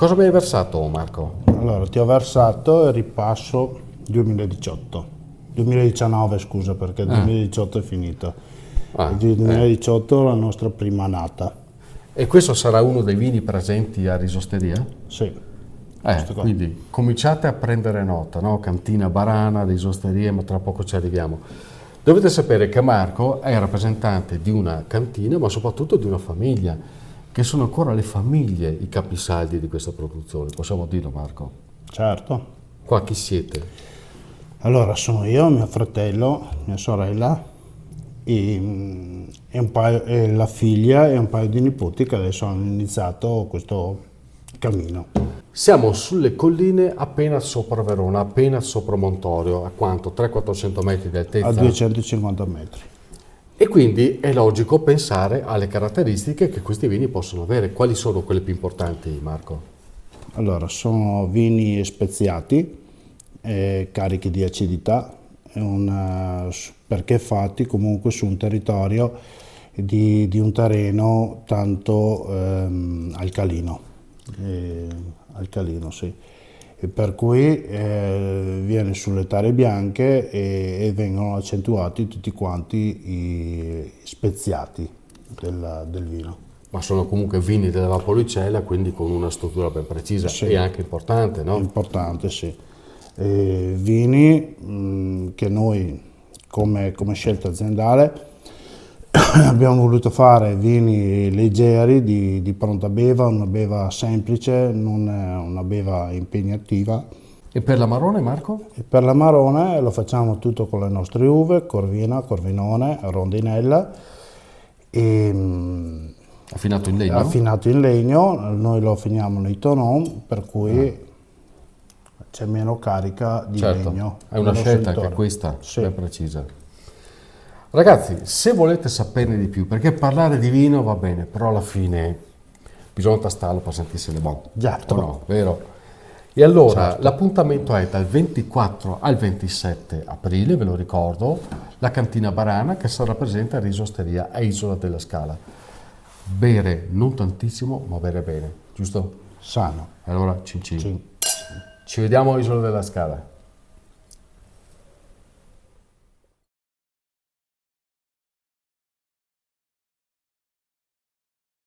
Cosa mi hai versato, Marco? Allora, ti ho versato il ripasso 2018. 2019, scusa, perché il 2018 è finito. Il 2018 è la nostra prima annata. E questo sarà uno dei vini presenti a Risosteria? Sì, questo qua. Quindi cominciate a prendere nota, no? Cantina Barana, Risosteria, ma tra poco ci arriviamo. Dovete sapere che Marco è rappresentante di una cantina, ma soprattutto di una famiglia, che sono ancora le famiglie i capisaldi di questa produzione, possiamo dirlo, Marco? Certo. Qua chi siete? Allora, sono io, mio fratello, mia sorella e la figlia e un paio di nipoti che adesso hanno iniziato questo cammino. Siamo sulle colline appena sopra Verona, appena sopra Montorio, a quanto? 300-400 metri di altezza? A 250 metri. E quindi è logico pensare alle caratteristiche che questi vini possono avere. Quali sono quelle più importanti, Marco? Allora, sono vini speziati, carichi di acidità, perché fatti comunque su un territorio di un terreno tanto alcalino, sì. E per cui viene sulle tare bianche e vengono accentuati tutti quanti i speziati del vino. Ma sono comunque vini della Valpolicella, quindi con una struttura ben precisa e anche importante, no? Importante, sì. Vini che noi come scelta aziendale abbiamo voluto fare vini leggeri, di pronta beva, una beva semplice, non una beva impegnativa. E per l'Amarone, Marco? E per l'Amarone lo facciamo tutto con le nostre uve, Corvina, Corvinone, Rondinella, e Affinato in legno? affinato in legno, noi lo affiniamo nei tonneau, per cui c'è meno carica di legno. È una scelta anche questa, ben precisa. Ragazzi, se volete saperne di più, perché parlare di vino va bene, però alla fine bisogna tastarlo per sentirsi le buone. Certo. O no, vero? E allora l'appuntamento è dal 24 al 27 aprile, ve lo ricordo, la Cantina Barana che sarà presente a Risosteria a Isola della Scala. Bere non tantissimo, ma bere bene, giusto? Sano. Allora, cin cin. Ci vediamo a Isola della Scala.